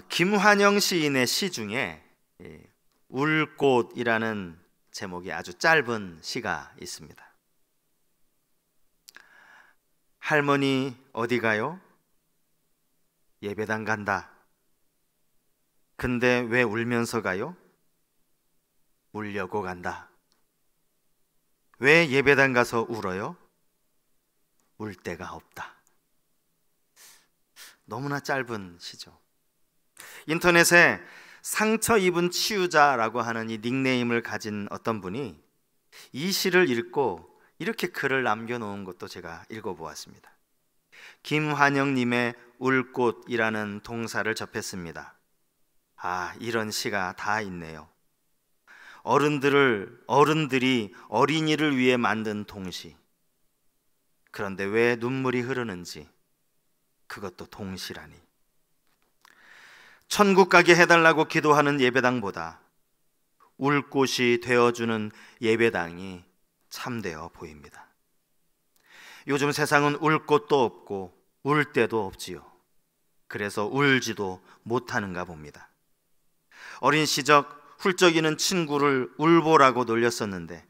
김환영 시인의 시 중에 울꽃이라는 제목의 아주 짧은 시가 있습니다. 할머니 어디 가요? 예배당 간다. 근데 왜 울면서 가요? 울려고 간다. 왜 예배당 가서 울어요? 울 데가 없다. 너무나 짧은 시죠. 인터넷에 상처 입은 치유자라고 하는 이 닉네임을 가진 어떤 분이 이 시를 읽고 이렇게 글을 남겨놓은 것도 제가 읽어보았습니다. 김환영님의 울꽃이라는 동사를 접했습니다. 이런 시가 다 있네요. 어른들이 어린이를 위해 만든 동시. 그런데 왜 눈물이 흐르는지, 그것도 동시라니. 천국 가게 해달라고 기도하는 예배당보다 울꽃이 되어주는 예배당이 참되어 보입니다. 요즘 세상은 울 곳도 없고 울 데도 없지요. 그래서 울지도 못하는가 봅니다. 어린 시적 훌쩍이는 친구를 울보라고 놀렸었는데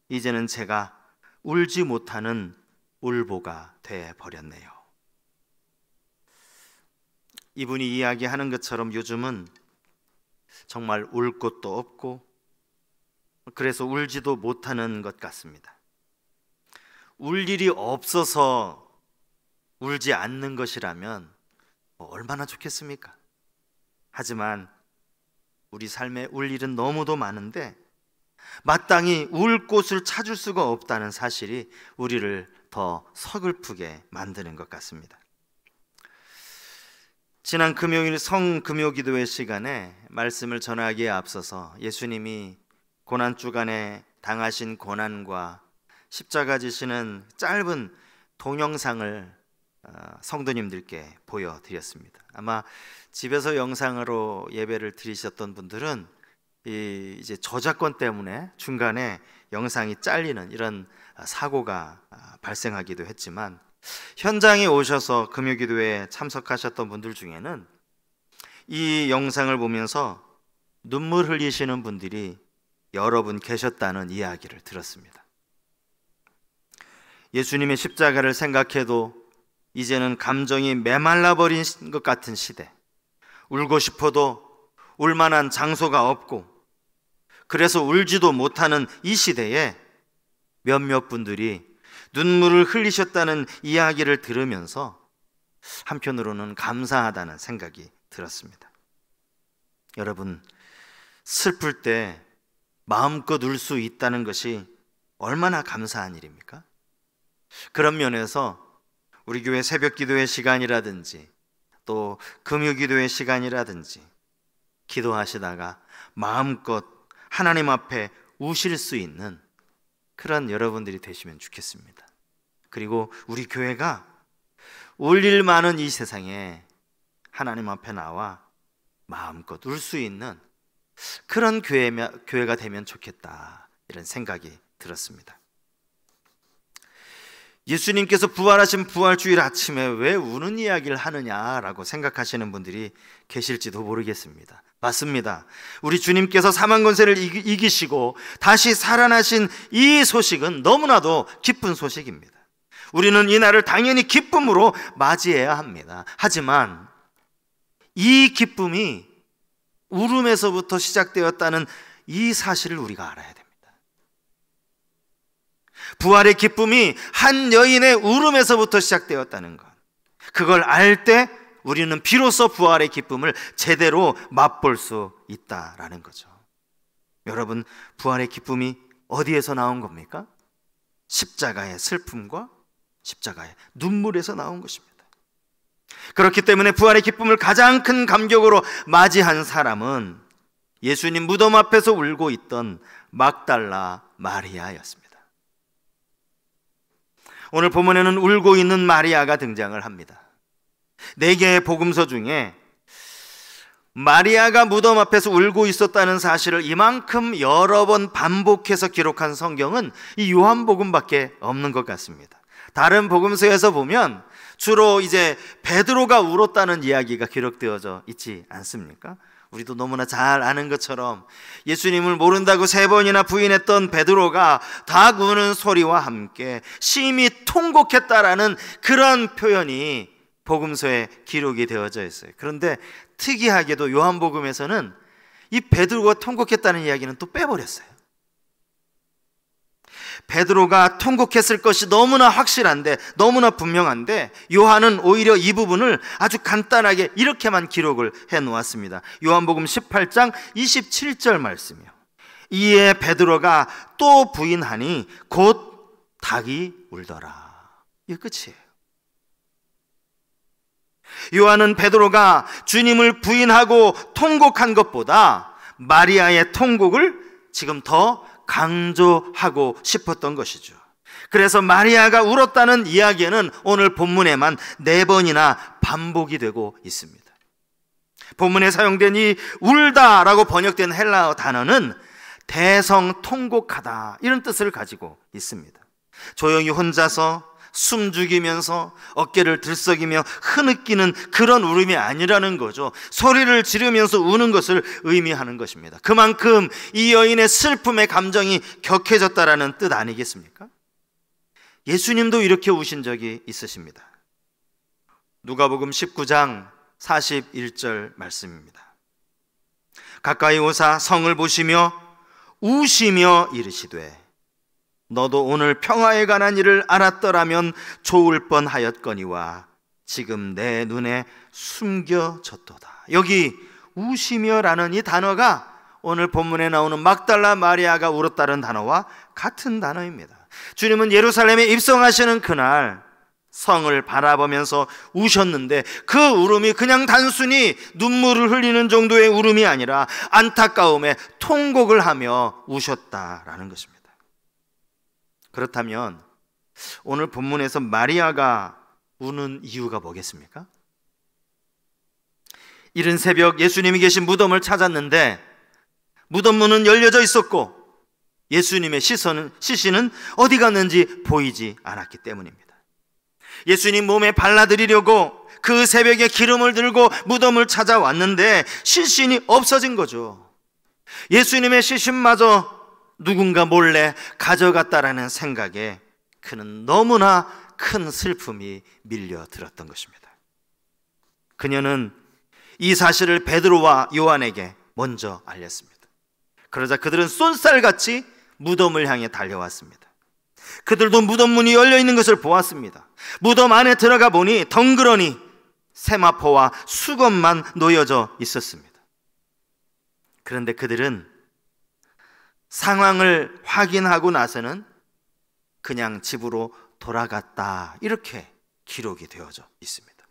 이제는 제가 울지 못하는 울보가 돼버렸네요. 이분이 이야기하는 것처럼 요즘은 정말 울 곳도 없고 그래서 울지도 못하는 것 같습니다. 울 일이 없어서 울지 않는 것이라면 얼마나 좋겠습니까? 하지만 우리 삶에 울 일은 너무도 많은데 마땅히 울 곳을 찾을 수가 없다는 사실이 우리를 더 서글프게 만드는 것 같습니다. 지난 금요일 성금요기도회 시간에 말씀을 전하기에 앞서서 예수님이 고난주간에 당하신 고난과 십자가 지시는 짧은 동영상을 성도님들께 보여드렸습니다. 아마 집에서 영상으로 예배를 드리셨던 분들은 이제 저작권 때문에 중간에 영상이 잘리는 이런 사고가 발생하기도 했지만 현장에 오셔서 금요기도회에 참석하셨던 분들 중에는 이 영상을 보면서 눈물 흘리시는 분들이 여러 분 계셨다는 이야기를 들었습니다. 예수님의 십자가를 생각해도 이제는 감정이 메말라 버린 것 같은 시대, 울고 싶어도 울만한 장소가 없고 그래서 울지도 못하는 이 시대에 몇몇 분들이 눈물을 흘리셨다는 이야기를 들으면서 한편으로는 감사하다는 생각이 들었습니다. 여러분, 슬플 때 마음껏 울 수 있다는 것이 얼마나 감사한 일입니까? 그런 면에서 우리 교회 새벽 기도의 시간이라든지 또 금요 기도의 시간이라든지 기도하시다가 마음껏 하나님 앞에 우실 수 있는 그런 여러분들이 되시면 좋겠습니다. 그리고 우리 교회가 울 일 많은 이 세상에 하나님 앞에 나와 마음껏 울 수 있는 그런 교회가 되면 좋겠다, 이런 생각이 들었습니다. 예수님께서 부활하신 부활주일 아침에 왜 우는 이야기를 하느냐라고 생각하시는 분들이 계실지도 모르겠습니다. 맞습니다. 우리 주님께서 사망 권세를 이기시고 다시 살아나신 이 소식은 너무나도 기쁜 소식입니다. 우리는 이 날을 당연히 기쁨으로 맞이해야 합니다. 하지만 이 기쁨이 울음에서부터 시작되었다는 이 사실을 우리가 알아야 됩니다. 부활의 기쁨이 한 여인의 울음에서부터 시작되었다는 것, 그걸 알 때 우리는 비로소 부활의 기쁨을 제대로 맛볼 수 있다라는 거죠. 여러분, 부활의 기쁨이 어디에서 나온 겁니까? 십자가의 슬픔과 십자가의 눈물에서 나온 것입니다. 그렇기 때문에 부활의 기쁨을 가장 큰 감격으로 맞이한 사람은 예수님 무덤 앞에서 울고 있던 막달라 마리아였습니다. 오늘 본문에는 울고 있는 마리아가 등장을 합니다. 4개의 복음서 중에 마리아가 무덤 앞에서 울고 있었다는 사실을 이만큼 여러 번 반복해서 기록한 성경은 이 요한복음밖에 없는 것 같습니다. 다른 복음서에서 보면 주로 이제 베드로가 울었다는 이야기가 기록되어져 있지 않습니까? 우리도 너무나 잘 아는 것처럼 예수님을 모른다고 3번이나 부인했던 베드로가 닭 우는 소리와 함께 심히 통곡했다라는 그런 표현이 복음서에 기록이 되어져 있어요. 그런데 특이하게도 요한복음에서는 이 베드로가 통곡했다는 이야기는 또 빼버렸어요. 베드로가 통곡했을 것이 너무나 확실한데, 너무나 분명한데, 요한은 오히려 이 부분을 아주 간단하게 이렇게만 기록을 해 놓았습니다. 요한복음 18장 27절 말씀이요. 이에 베드로가 또 부인하니 곧 닭이 울더라. 이게 끝이에요. 요한은 베드로가 주님을 부인하고 통곡한 것보다 마리아의 통곡을 지금 더 강조하고 싶었던 것이죠. 그래서 마리아가 울었다는 이야기는 오늘 본문에만 4번이나 반복이 되고 있습니다. 본문에 사용된 이 울다라고 번역된 헬라어 단어는 대성통곡하다, 이런 뜻을 가지고 있습니다. 조용히 혼자서 숨죽이면서 어깨를 들썩이며 흐느끼는 그런 울음이 아니라는 거죠. 소리를 지르면서 우는 것을 의미하는 것입니다. 그만큼 이 여인의 슬픔의 감정이 격해졌다라는 뜻 아니겠습니까? 예수님도 이렇게 우신 적이 있으십니다. 누가복음 19장 41절 말씀입니다. 가까이 오사 성을 보시며 우시며 이르시되 너도 오늘 평화에 관한 일을 알았더라면 좋을 뻔하였거니와 지금 내 눈에 숨겨졌도다. 여기 우시며라는 이 단어가 오늘 본문에 나오는 막달라 마리아가 울었다는 단어와 같은 단어입니다. 주님은 예루살렘에 입성하시는 그날 성을 바라보면서 우셨는데 그 울음이 그냥 단순히 눈물을 흘리는 정도의 울음이 아니라 안타까움에 통곡을 하며 우셨다라는 것입니다. 그렇다면 오늘 본문에서 마리아가 우는 이유가 뭐겠습니까? 이른 새벽 예수님이 계신 무덤을 찾았는데 무덤 문은 열려져 있었고 예수님의 시신은 어디 갔는지 보이지 않았기 때문입니다. 예수님 몸에 발라드리려고 그 새벽에 기름을 들고 무덤을 찾아왔는데 시신이 없어진 거죠. 예수님의 시신마저 누군가 몰래 가져갔다라는 생각에 그는 너무나 큰 슬픔이 밀려들었던 것입니다. 그녀는 이 사실을 베드로와 요한에게 먼저 알렸습니다. 그러자 그들은 쏜살같이 무덤을 향해 달려왔습니다. 그들도 무덤 문이 열려있는 것을 보았습니다. 무덤 안에 들어가 보니 덩그러니 세마포와 수건만 놓여져 있었습니다. 그런데 그들은 상황을 확인하고 나서는 그냥 집으로 돌아갔다, 이렇게 기록이 되어져 있습니다.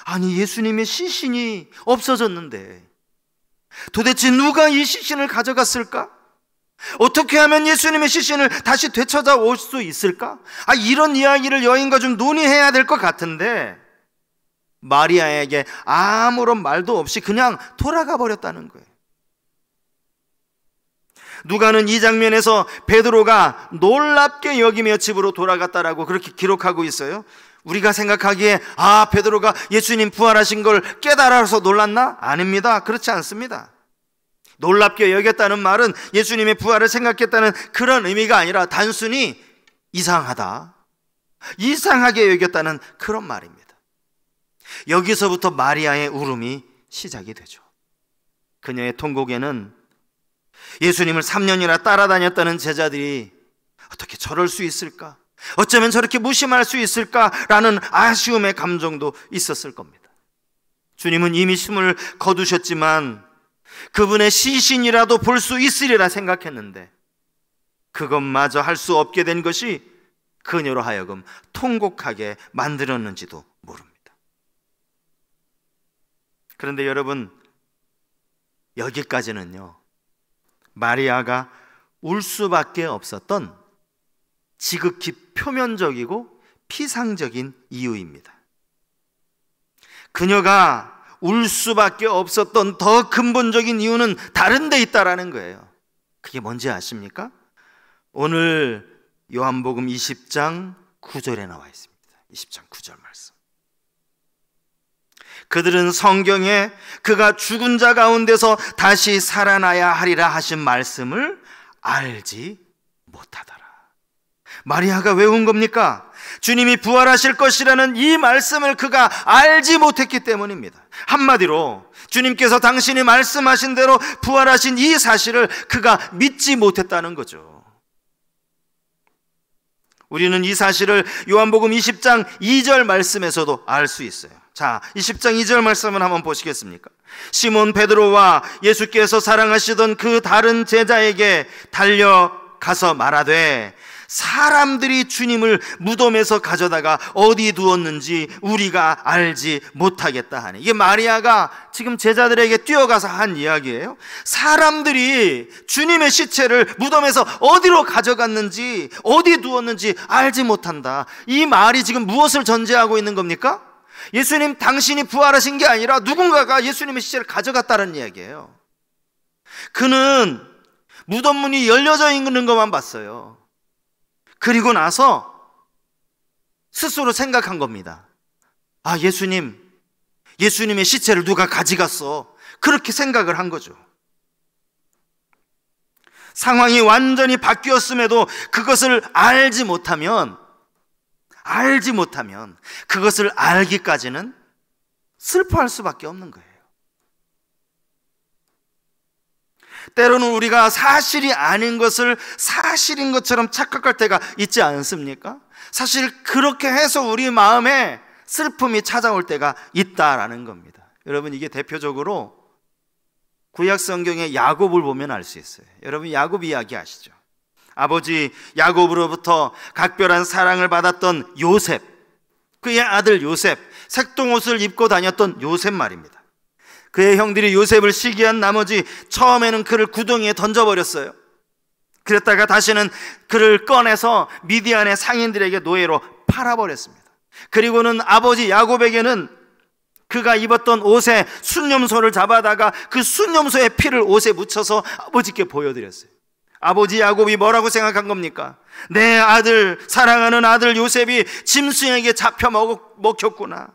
아니, 예수님의 시신이 없어졌는데 도대체 누가 이 시신을 가져갔을까? 어떻게 하면 예수님의 시신을 다시 되찾아올 수 있을까? 이런 이야기를 여인과 좀 논의해야 될 것 같은데 마리아에게 아무런 말도 없이 그냥 돌아가 버렸다는 거예요. 누가는 이 장면에서 베드로가 놀랍게 여기며 집으로 돌아갔다라고 그렇게 기록하고 있어요. 우리가 생각하기에 베드로가 예수님 부활하신 걸 깨달아서 놀랐나? 아닙니다. 그렇지 않습니다. 놀랍게 여겼다는 말은 예수님의 부활을 생각했다는 그런 의미가 아니라 단순히 이상하다, 이상하게 여겼다는 그런 말입니다. 여기서부터 마리아의 울음이 시작이 되죠. 그녀의 통곡에는 예수님을 3년이나 따라다녔다는 제자들이 어떻게 저럴 수 있을까? 어쩌면 저렇게 무심할 수 있을까라는 아쉬움의 감정도 있었을 겁니다. 주님은 이미 숨을 거두셨지만 그분의 시신이라도 볼 수 있으리라 생각했는데 그것마저 할 수 없게 된 것이 그녀로 하여금 통곡하게 만들었는지도 모릅니다. 그런데 여러분, 여기까지는요, 마리아가 울 수밖에 없었던 지극히 표면적이고 피상적인 이유입니다. 그녀가 울 수밖에 없었던 더 근본적인 이유는 다른 데 있다라는 거예요. 그게 뭔지 아십니까? 오늘 요한복음 20장 9절에 나와 있습니다. 20장 9절 말씀. 그들은 성경에 그가 죽은 자 가운데서 다시 살아나야 하리라 하신 말씀을 알지 못하더라. 마리아가 왜 운 겁니까? 주님이 부활하실 것이라는 이 말씀을 그가 알지 못했기 때문입니다. 한마디로 주님께서 당신이 말씀하신 대로 부활하신 이 사실을 그가 믿지 못했다는 거죠. 우리는 이 사실을 요한복음 20장 2절 말씀에서도 알 수 있어요. 자, 20장 2절 말씀을 한번 보시겠습니까? 시몬 베드로와 예수께서 사랑하시던 그 다른 제자에게 달려가서 말하되 사람들이 주님을 무덤에서 가져다가 어디 두었는지 우리가 알지 못하겠다 하니, 이게 마리아가 지금 제자들에게 뛰어가서 한 이야기예요. 사람들이 주님의 시체를 무덤에서 어디로 가져갔는지 어디 두었는지 알지 못한다. 이 말이 지금 무엇을 전제하고 있는 겁니까? 예수님 당신이 부활하신 게 아니라 누군가가 예수님의 시체를 가져갔다는 이야기예요. 그는 무덤 문이 열려져 있는 것만 봤어요. 그리고 나서 스스로 생각한 겁니다. 아, 예수님의 시체를 누가 가져갔어. 그렇게 생각을 한 거죠. 상황이 완전히 바뀌었음에도 그것을 알지 못하면 그것을 알기까지는 슬퍼할 수밖에 없는 거예요. 때로는 우리가 사실이 아닌 것을 사실인 것처럼 착각할 때가 있지 않습니까? 사실 그렇게 해서 우리 마음에 슬픔이 찾아올 때가 있다라는 겁니다. 여러분, 이게 대표적으로 구약 성경의 야곱을 보면 알 수 있어요. 여러분, 야곱 이야기 아시죠? 아버지 야곱으로부터 각별한 사랑을 받았던 요셉, 그의 아들 요셉, 색동옷을 입고 다녔던 요셉 말입니다. 그의 형들이 요셉을 시기한 나머지 처음에는 그를 구덩이에 던져버렸어요. 그랬다가 다시는 그를 꺼내서 미디안의 상인들에게 노예로 팔아버렸습니다. 그리고는 아버지 야곱에게는 그가 입었던 옷에 순념소를 잡아다가 그 순념소의 피를 옷에 묻혀서 아버지께 보여드렸어요. 아버지 야곱이 뭐라고 생각한 겁니까? 내 아들, 사랑하는 아들 요셉이 짐승에게 잡혀 먹혔구나,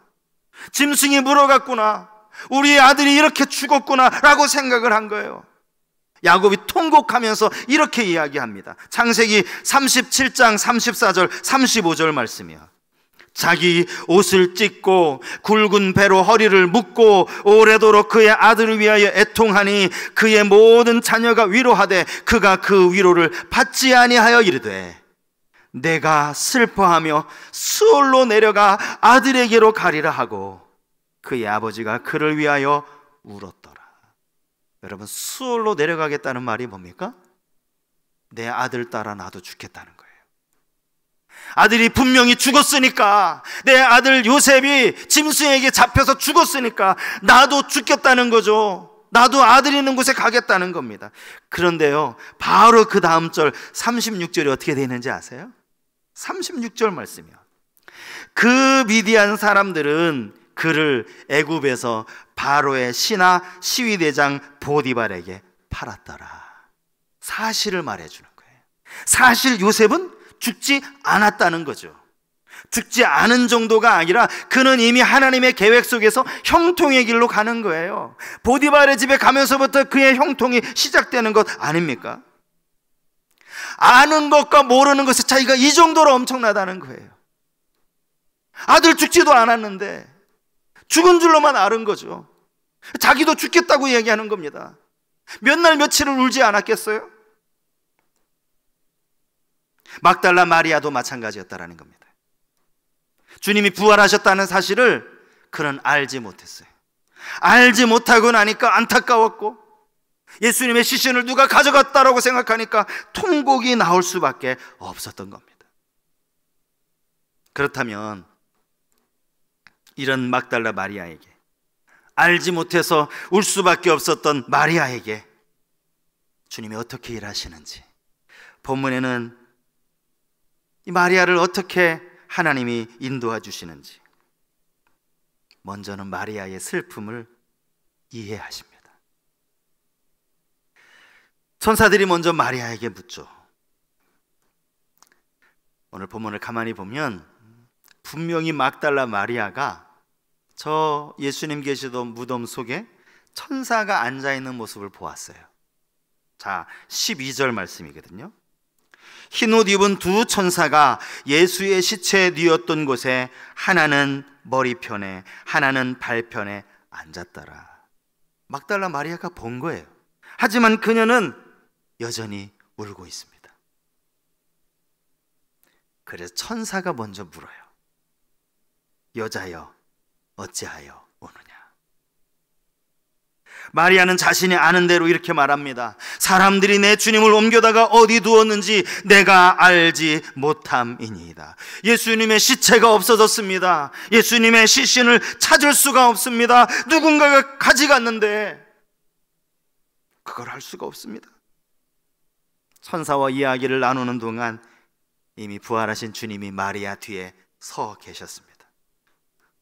짐승이 물어갔구나, 우리 아들이 이렇게 죽었구나 라고 생각을 한 거예요. 야곱이 통곡하면서 이렇게 이야기합니다. 창세기 37장 34절 35절 말씀이야. 자기 옷을 찢고 굵은 배로 허리를 묶고 오래도록 그의 아들을 위하여 애통하니 그의 모든 자녀가 위로하되 그가 그 위로를 받지 아니하여 이르되 내가 슬퍼하며 수월로 내려가 아들에게로 가리라 하고 그의 아버지가 그를 위하여 울었더라. 여러분, 수월로 내려가겠다는 말이 뭡니까? 내 아들 따라 나도 죽겠다는 거예요. 아들이 분명히 죽었으니까, 내 아들 요셉이 짐승에게 잡혀서 죽었으니까 나도 죽겠다는 거죠. 나도 아들 있는 곳에 가겠다는 겁니다. 그런데요, 바로 그 다음 절 36절이 어떻게 되는지 아세요? 36절 말씀이요. 그 미디안 사람들은 그를 애굽에서 바로의 신하 시위대장 보디발에게 팔았더라. 사실을 말해주는 거예요. 사실 요셉은 죽지 않았다는 거죠. 죽지 않은 정도가 아니라 그는 이미 하나님의 계획 속에서 형통의 길로 가는 거예요. 보디발의 집에 가면서부터 그의 형통이 시작되는 것 아닙니까? 아는 것과 모르는 것의 차이가 이 정도로 엄청나다는 거예요. 아들 죽지도 않았는데 죽은 줄로만 아는 거죠. 자기도 죽겠다고 얘기하는 겁니다. 몇 날 며칠을 울지 않았겠어요? 막달라 마리아도 마찬가지였다라는 겁니다. 주님이 부활하셨다는 사실을 그는 알지 못했어요. 알지 못하고 나니까 안타까웠고 예수님의 시신을 누가 가져갔다라고 생각하니까 통곡이 나올 수밖에 없었던 겁니다. 그렇다면 이런 막달라 마리아에게, 알지 못해서 울 수밖에 없었던 마리아에게 주님이 어떻게 일하시는지, 본문에는 이 마리아를 어떻게 하나님이 인도해 주시는지, 먼저는 마리아의 슬픔을 이해하십니다. 천사들이 먼저 마리아에게 묻죠. 오늘 본문을 가만히 보면 분명히 막달라 마리아가 저 예수님 계시던 무덤 속에 천사가 앉아있는 모습을 보았어요. 자, 12절 말씀이거든요. 흰옷 입은 두 천사가 예수의 시체 뉘었던 곳에 하나는 머리편에 하나는 발편에 앉았더라. 막달라 마리아가 본 거예요. 하지만 그녀는 여전히 울고 있습니다. 그래서 천사가 먼저 물어요. 여자여, 어찌하여 우느냐? 마리아는 자신이 아는 대로 이렇게 말합니다. 사람들이 내 주님을 옮겨다가 어디 두었는지 내가 알지 못함이니이다. 예수님의 시체가 없어졌습니다. 예수님의 시신을 찾을 수가 없습니다. 누군가가 가져갔는데 그걸 할 수가 없습니다. 천사와 이야기를 나누는 동안 이미 부활하신 주님이 마리아 뒤에 서 계셨습니다.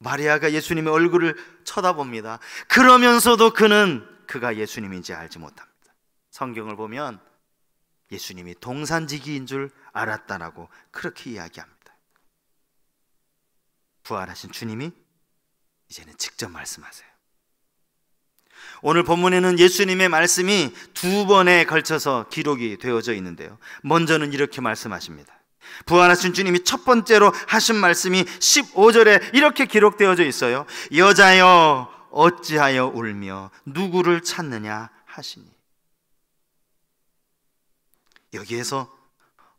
마리아가 예수님의 얼굴을 쳐다봅니다. 그러면서도 그가 예수님인지 알지 못합니다. 성경을 보면 예수님이 동산지기인 줄 알았다라고 그렇게 이야기합니다. 부활하신 주님이 이제는 직접 말씀하세요. 오늘 본문에는 예수님의 말씀이 두 번에 걸쳐서 기록이 되어져 있는데요. 먼저는 이렇게 말씀하십니다. 부활하신 주님이 첫 번째로 하신 말씀이 15절에 이렇게 기록되어져 있어요. 여자여 어찌하여 울며 누구를 찾느냐 하시니. 여기에서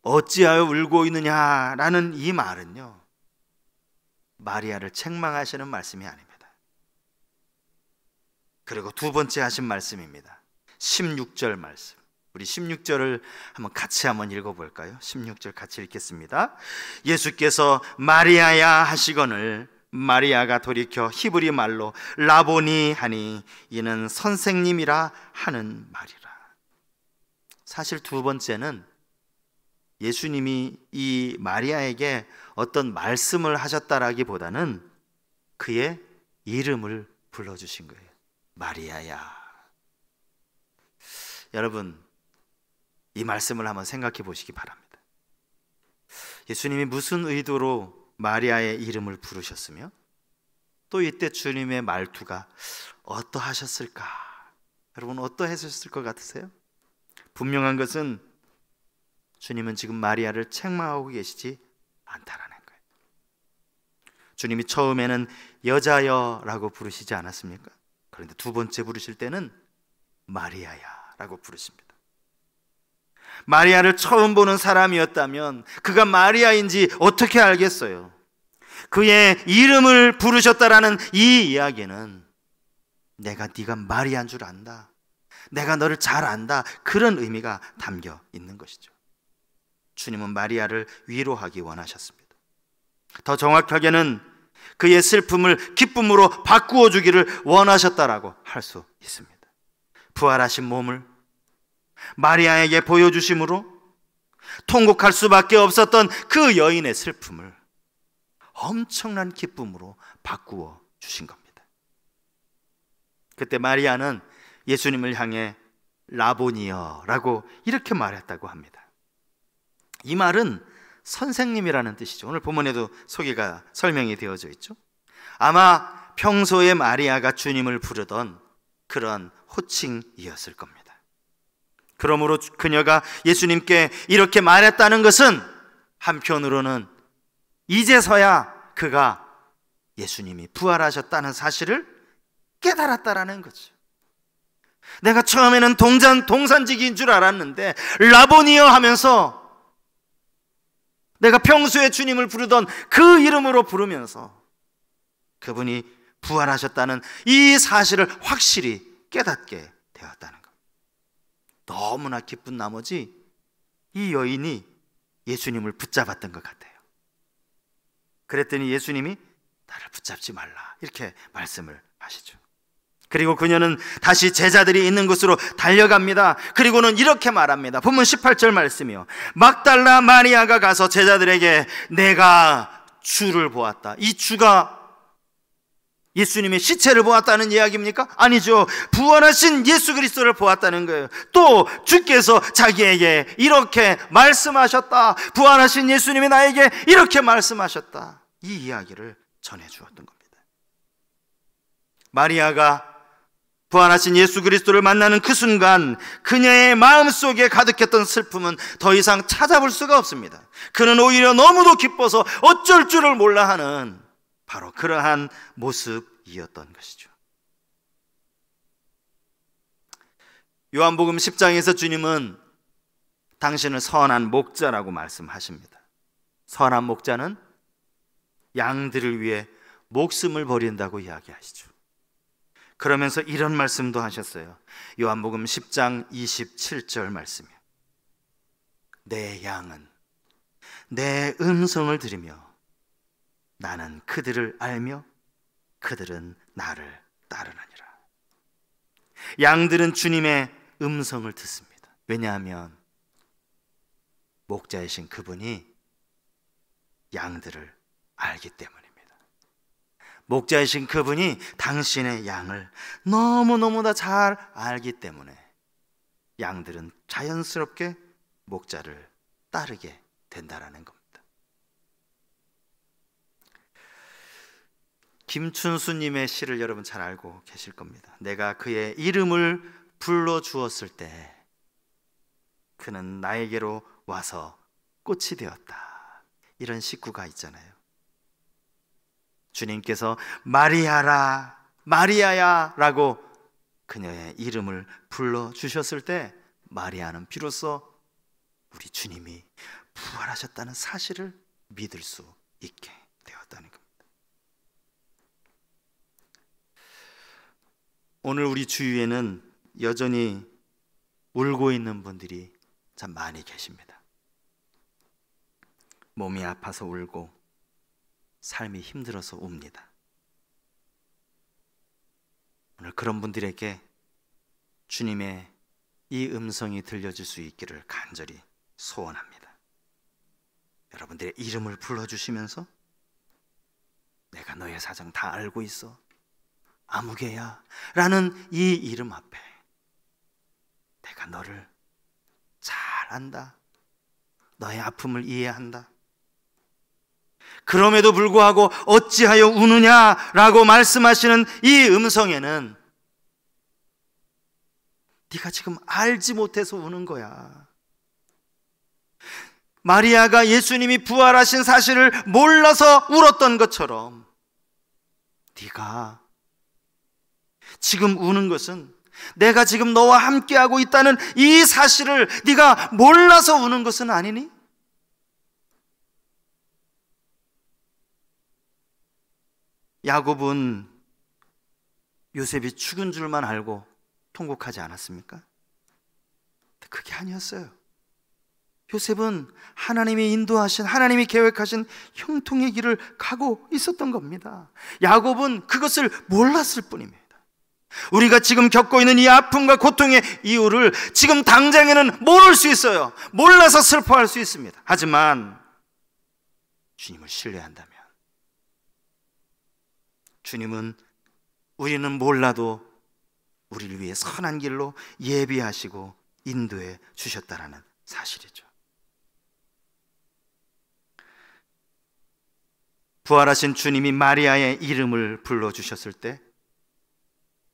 어찌하여 울고 있느냐라는 이 말은요, 마리아를 책망하시는 말씀이 아닙니다. 그리고 두 번째 하신 말씀입니다. 16절 말씀. 우리 16절을 같이 한번 읽어볼까요? 16절 같이 읽겠습니다. 예수께서 마리아야 하시거늘 마리아가 돌이켜 히브리 말로 라보니 하니 이는 선생님이라 하는 말이라. 사실 두 번째는 예수님이 이 마리아에게 어떤 말씀을 하셨다라기보다는 그의 이름을 불러주신 거예요. 마리아야. 여러분, 이 말씀을 한번 생각해 보시기 바랍니다. 예수님이 무슨 의도로 마리아의 이름을 부르셨으며 또 이때 주님의 말투가 어떠하셨을까? 여러분, 어떠했을 것 같으세요? 분명한 것은 주님은 지금 마리아를 책망하고 계시지 않다라는 거예요. 주님이 처음에는 여자여라고 부르시지 않았습니까? 그런데 두 번째 부르실 때는 마리아야라고 부르십니다. 마리아를 처음 보는 사람이었다면 그가 마리아인지 어떻게 알겠어요? 그의 이름을 부르셨다라는 이 이야기는 네가 마리아인 줄 안다, 내가 너를 잘 안다, 그런 의미가 담겨 있는 것이죠. 주님은 마리아를 위로하기 원하셨습니다. 더 정확하게는 그의 슬픔을 기쁨으로 바꾸어 주기를 원하셨다라고 할 수 있습니다. 부활하신 몸을 마리아에게 보여주심으로 통곡할 수밖에 없었던 그 여인의 슬픔을 엄청난 기쁨으로 바꾸어 주신 겁니다. 그때 마리아는 예수님을 향해 라보니여라고 이렇게 말했다고 합니다. 이 말은 선생님이라는 뜻이죠. 오늘 본문에도 설명이 되어져 있죠. 아마 평소에 마리아가 주님을 부르던 그런 호칭이었을 겁니다. 그러므로 그녀가 예수님께 이렇게 말했다는 것은 한편으로는 이제서야 그가 예수님이 부활하셨다는 사실을 깨달았다라는 거죠. 내가 처음에는 동산지기인 줄 알았는데 라보니여 하면서 내가 평소에 주님을 부르던 그 이름으로 부르면서 그분이 부활하셨다는 이 사실을 확실히 깨닫게 되었다는 겁니다. 너무나 기쁜 나머지 이 여인이 예수님을 붙잡았던 것 같아요. 그랬더니 예수님이 나를 붙잡지 말라 이렇게 말씀을 하시죠. 그리고 그녀는 다시 제자들이 있는 곳으로 달려갑니다. 그리고는 이렇게 말합니다. 본문 18절 말씀이요. 막달라 마리아가 가서 제자들에게 내가 주를 보았다. 이 주가 예수님의 시체를 보았다는 이야기입니까? 아니죠. 부활하신 예수 그리스도를 보았다는 거예요. 또 주께서 자기에게 이렇게 말씀하셨다. 부활하신 예수님이 나에게 이렇게 말씀하셨다. 이 이야기를 전해 주었던 겁니다. 마리아가 부활하신 예수 그리스도를 만나는 그 순간 그녀의 마음속에 가득했던 슬픔은 더 이상 찾아볼 수가 없습니다. 그는 오히려 너무도 기뻐서 어쩔 줄을 몰라 하는 바로 그러한 모습이었던 것이죠. 요한복음 10장에서 주님은 당신을 선한 목자라고 말씀하십니다. 선한 목자는 양들을 위해 목숨을 버린다고 이야기하시죠. 그러면서 이런 말씀도 하셨어요. 요한복음 10장 27절 말씀이요. 내 양은 내 음성을 들으며 나는 그들을 알며 그들은 나를 따르느니라. 양들은 주님의 음성을 듣습니다. 왜냐하면 목자이신 그분이 양들을 알기 때문입니다. 목자이신 그분이 당신의 양을 너무너무나 잘 알기 때문에 양들은 자연스럽게 목자를 따르게 된다라는 겁니다. 김춘수님의 시를 여러분 잘 알고 계실 겁니다. 내가 그의 이름을 불러주었을 때 그는 나에게로 와서 꽃이 되었다. 이런 시구가 있잖아요. 주님께서 마리아라, 마리아야 라고 그녀의 이름을 불러주셨을 때 마리아는 비로소 우리 주님이 부활하셨다는 사실을 믿을 수 있게 되었다는 겁니다. 오늘 우리 주위에는 여전히 울고 있는 분들이 참 많이 계십니다. 몸이 아파서 울고 삶이 힘들어서 웁니다. 오늘 그런 분들에게 주님의 이 음성이 들려질 수 있기를 간절히 소원합니다. 여러분들의 이름을 불러주시면서 내가 너의 사정 다 알고 있어, 아무개야 라는 이 이름 앞에 내가 너를 잘 안다, 너의 아픔을 이해한다, 그럼에도 불구하고 어찌하여 우느냐라고 말씀하시는 이 음성에는 네가 지금 알지 못해서 우는 거야. 마리아가 예수님이 부활하신 사실을 몰라서 울었던 것처럼 네가 지금 우는 것은 내가 지금 너와 함께하고 있다는 이 사실을 네가 몰라서 우는 것은 아니니? 야곱은 요셉이 죽은 줄만 알고 통곡하지 않았습니까? 그게 아니었어요. 요셉은 하나님이 인도하신, 하나님이 계획하신 형통의 길을 가고 있었던 겁니다. 야곱은 그것을 몰랐을 뿐입니다. 우리가 지금 겪고 있는 이 아픔과 고통의 이유를 지금 당장에는 모를 수 있어요. 몰라서 슬퍼할 수 있습니다. 하지만 주님을 신뢰한다면, 주님은 우리는 몰라도 우리를 위해 선한 길로 예비하시고 인도해 주셨다라는 사실이죠. 부활하신 주님이 마리아의 이름을 불러주셨을 때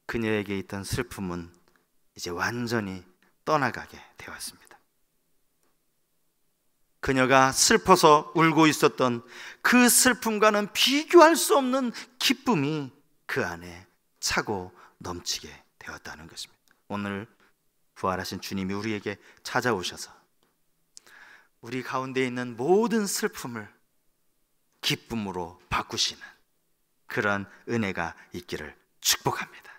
그녀에게 있던 슬픔은 이제 완전히 떠나가게 되었습니다. 그녀가 슬퍼서 울고 있었던 그 슬픔과는 비교할 수 없는 기쁨이 그 안에 차고 넘치게 되었다는 것입니다. 오늘 부활하신 주님이 우리에게 찾아오셔서 우리 가운데 있는 모든 슬픔을 기쁨으로 바꾸시는 그런 은혜가 있기를 축복합니다.